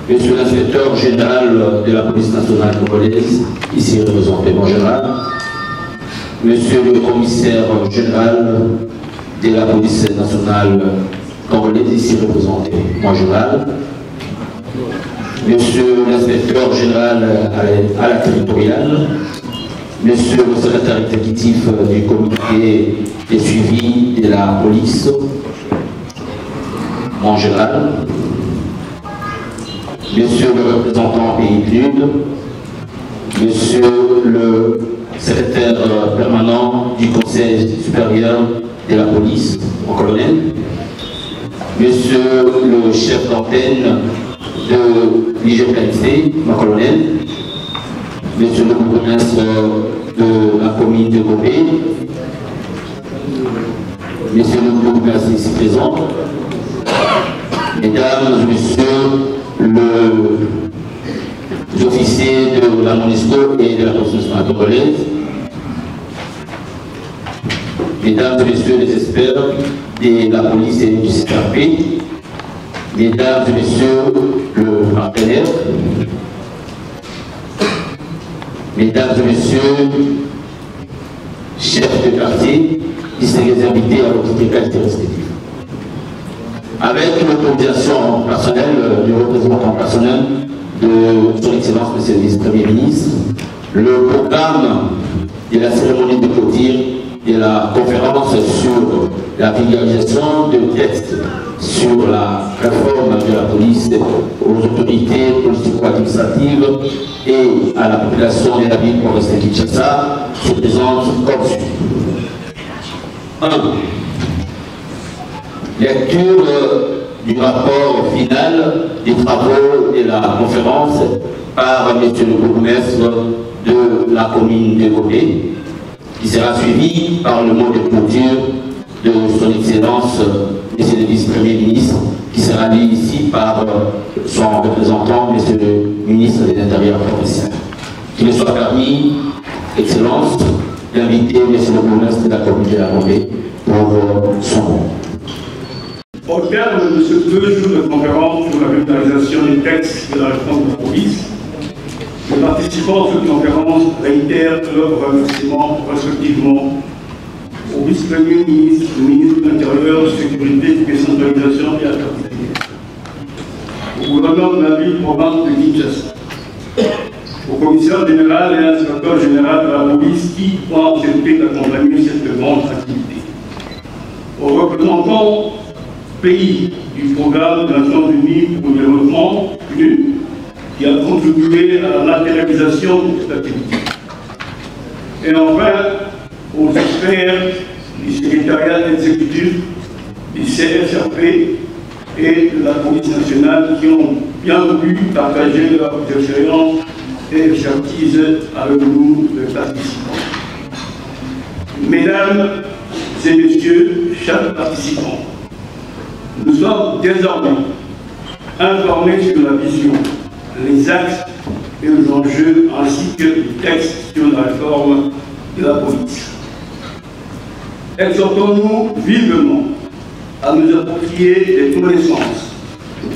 Monsieur l'inspecteur général de la police nationale congolaise, ici représenté mon général, Monsieur le commissaire général de la police nationale congolaise, ici représenté mon général, Monsieur l'inspecteur général à la territoriale, Monsieur le secrétaire exécutif du comité de suivi de la police, mon général, Monsieur le représentant Pays PNUD, Monsieur le secrétaire permanent du Conseil supérieur de la police, mon colonel, Monsieur le chef d'antenne de l'IGPNC, mon colonel, Monsieur le bourgmestre de la commune de Gobé, Monsieur le bourgmestre ici présent, Mesdames et Messieurs les officiers de la MONUSCO et de la police nationale congolaise, Mesdames et Messieurs les experts de la police et du CRP, Mesdames et Messieurs le partenaire, Mesdames et Messieurs, chefs de quartier, distingués invités à votre qualité respective. Avec l'autorisation personnelle du représentant personnel de Son Excellence Monsieur le Vice-Premier ministre, le programme de la cérémonie de clôture de la conférence sur la vulgarisation de textes sur la réforme de la police aux autorités politico-administratives et à la population de la ville provinciale de Kinshasa se présente comme suit. 1. Lecture du rapport final des travaux de la conférence par M. le bourgmestre de la commune de Gobé, qui sera suivi par le mot de clôture de Son Excellence, M. le Vice-Premier ministre, qui sera lu ici par son représentant, M. le ministre de l'Intérieur provincial. Qu'il me soit permis, Excellence, d'inviter M. le bourgmestre de la commune de la Gobé pour son mot. Au terme de ces 2 jours de conférence sur la vulgarisation des textes de la réforme de la police, les participants à cette conférence réitèrent leurs remerciements respectivement au vice-premier ministre, au ministre de l'Intérieur, Sécurité, Décentralisation et Attractivité, au gouverneur de la ville province de Kinshasa, au commissaire général et inspecteur général de la police qui ont accepté d'accompagner cette grande activité, aux représentants pays du programme des Nations Unies pour le développement qui a contribué à la matérialisation de cette activité. Et enfin, aux experts du secrétariat exécutif, du CSRP et de la police nationale qui ont bien voulu partager leur expérience et expertise avec nous, les participants. Mesdames et messieurs, chers participants, nous sommes désormais informés sur la vision, les axes et les enjeux ainsi que les textes sur la réforme de la police. Exhortons-nous vivement à nous approprier des connaissances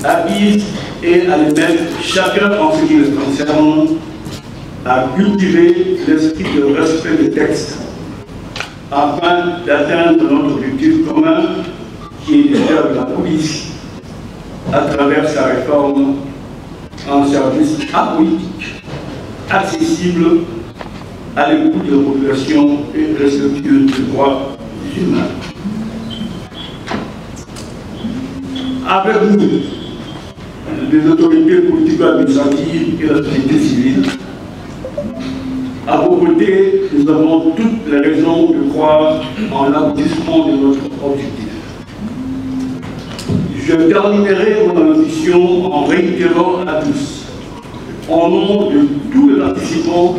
acquises et à les mettre chacun en ce qui les concerne, à cultiver l'esprit de respect des textes afin d'atteindre notre objectif commun qui est de faire de la police, à travers sa réforme, un service apolitique, accessible, à l'écoute de la population et respectueux des droits humains. Avec nous, les autorités politico-administratives et la société civile, à vos côtés, nous avons toutes les raisons de croire en l'aboutissement de notre objectif. Je terminerai mon ambition en réitérant à tous, au nom de tous les participants,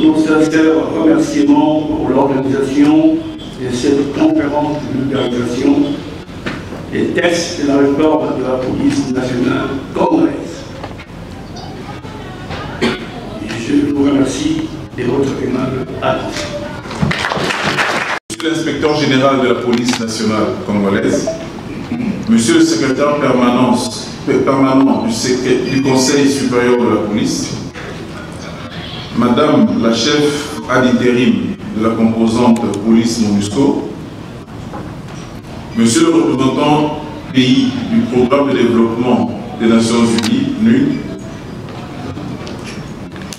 nos sincères remerciements pour l'organisation de cette conférence de vulgarisation des textes de la réforme de la police nationale congolaise. Je vous remercie de votre aimable attention. Monsieur l'inspecteur général de la police nationale congolaise, Monsieur le secrétaire permanent du Conseil supérieur de la police, Madame la chef à l'intérim de la composante police-MONUSCO, Monsieur le représentant pays du programme de développement des Nations Unies, NUD,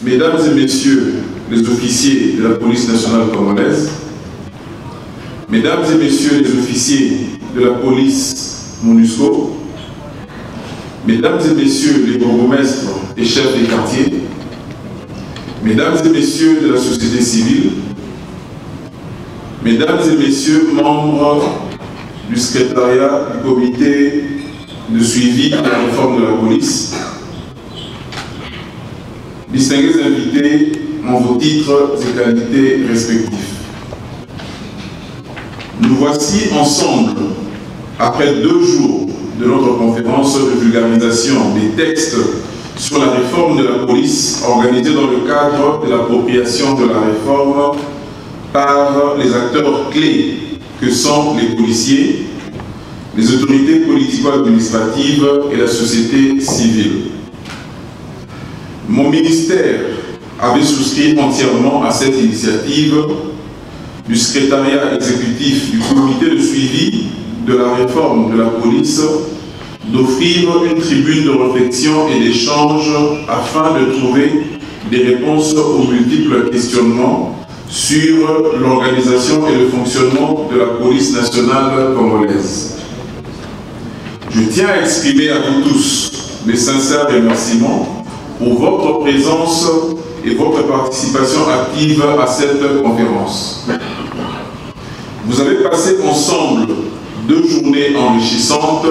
Mesdames et Messieurs les officiers de la police nationale congolaise, Mesdames et Messieurs les officiers de la police MONUSCO, Mesdames et Messieurs les bourgmestres et chefs des quartiers, Mesdames et Messieurs de la société civile, Mesdames et Messieurs membres du secrétariat du comité de suivi de la réforme de la police, distingués invités en vos titres et qualités respectifs. Nous voici ensemble, après 2 jours de notre conférence de vulgarisation des textes sur la réforme de la police organisée dans le cadre de l'appropriation de la réforme par les acteurs clés que sont les policiers, les autorités politico-administratives et la société civile. Mon ministère avait souscrit entièrement à cette initiative du secrétariat exécutif du comité de suivi de la réforme de la police d'offrir une tribune de réflexion et d'échange afin de trouver des réponses aux multiples questionnements sur l'organisation et le fonctionnement de la police nationale congolaise. Je tiens à exprimer à vous tous mes sincères remerciements pour votre présence et votre participation active à cette conférence. Vous avez passé ensemble 2 journées enrichissantes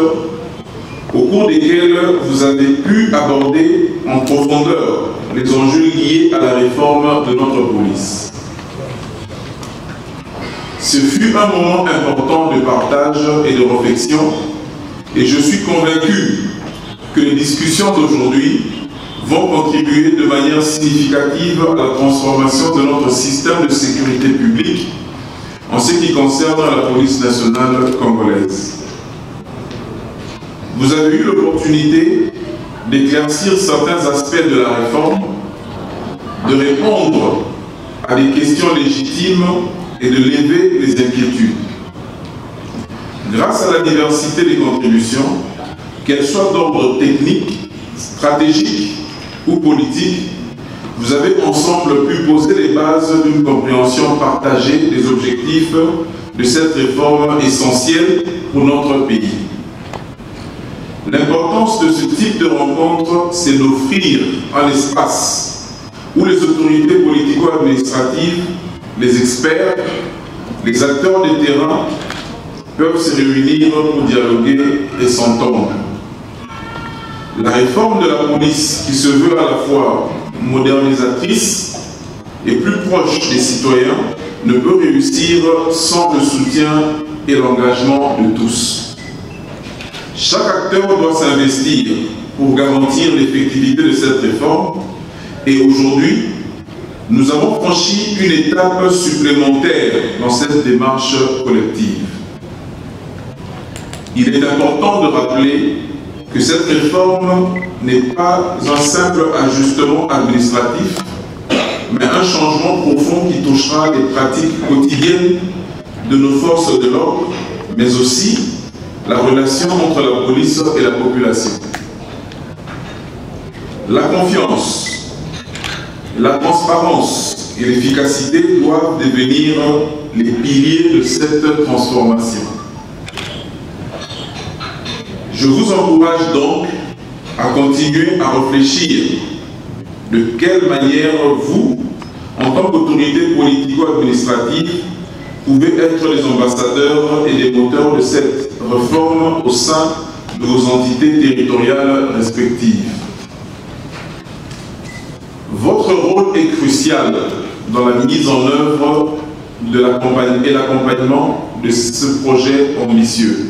au cours desquelles vous avez pu aborder en profondeur les enjeux liés à la réforme de notre police. Ce fut un moment important de partage et de réflexion et je suis convaincu que les discussions d'aujourd'hui vont contribuer de manière significative à la transformation de notre système de sécurité publique en ce qui concerne la police nationale congolaise. Vous avez eu l'opportunité d'éclaircir certains aspects de la réforme, de répondre à des questions légitimes et de lever les inquiétudes. Grâce à la diversité des contributions, qu'elles soient d'ordre technique, stratégique ou politique, vous avez ensemble pu poser les bases d'une compréhension partagée des objectifs de cette réforme essentielle pour notre pays. L'importance de ce type de rencontre, c'est d'offrir un espace où les autorités politico-administratives, les experts, les acteurs de terrain peuvent se réunir pour dialoguer et s'entendre. La réforme de la police, qui se veut à la fois modernisatrice et plus proche des citoyens, ne peut réussir sans le soutien et l'engagement de tous. Chaque acteur doit s'investir pour garantir l'effectivité de cette réforme et aujourd'hui, nous avons franchi une étape supplémentaire dans cette démarche collective. Il est important de rappeler que cette réforme n'est pas un simple ajustement administratif, mais un changement profond qui touchera les pratiques quotidiennes de nos forces de l'ordre, mais aussi la relation entre la police et la population. La confiance, la transparence et l'efficacité doivent devenir les piliers de cette transformation. Je vous encourage donc à continuer à réfléchir de quelle manière vous, en tant qu'autorité politico-administrative, pouvez être les ambassadeurs et les moteurs de cette réforme au sein de vos entités territoriales respectives. Votre rôle est crucial dans la mise en œuvre et l'accompagnement de ce projet ambitieux.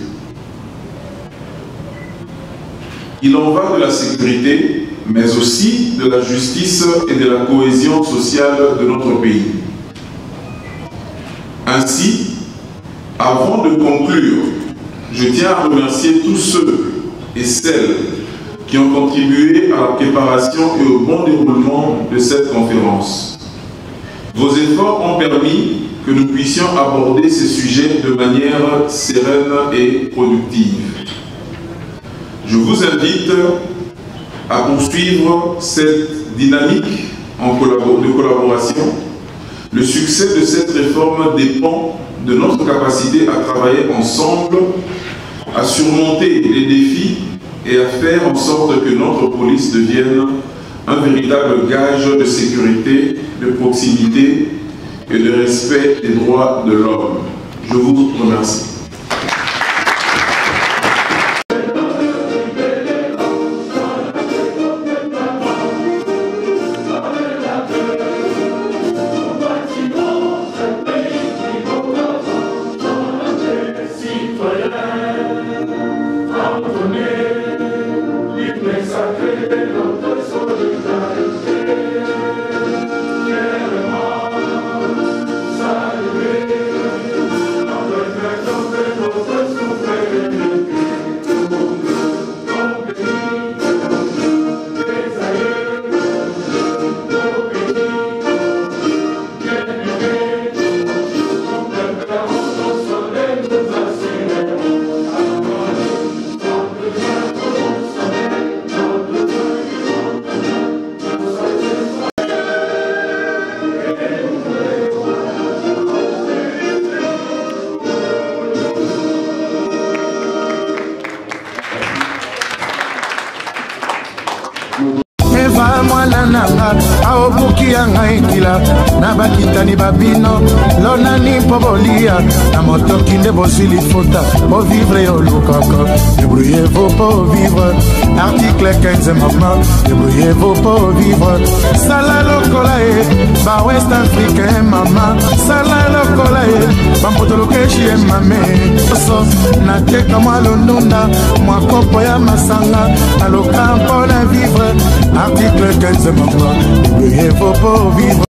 Il en va de la sécurité, mais aussi de la justice et de la cohésion sociale de notre pays. Ainsi, avant de conclure je tiens à remercier tous ceux et celles qui ont contribué à la préparation et au bon déroulement de cette conférence. Vos efforts ont permis que nous puissions aborder ces sujets de manière sereine et productive. Je vous invite à poursuivre cette dynamique de collaboration. Le succès de cette réforme dépend de notre capacité à travailler ensemble, à surmonter les défis et à faire en sorte que notre police devienne un véritable gage de sécurité, de proximité et de respect des droits de l'homme. Je vous remercie. Bakitani babino lonani pobolia na motoki nde bozili fota po vivre au lukaka. Débrouillez-vous pour vivre. Article 15 maman, débrouillez-vous pour vivre. Sala lokola e ba West Africain mama, sala lokola e ba motolokeshi e mame. So na teka malonunda mwa kopo ya masanga aloka mpona vivre. Article 15 maman, débrouillez-vous pour vivre.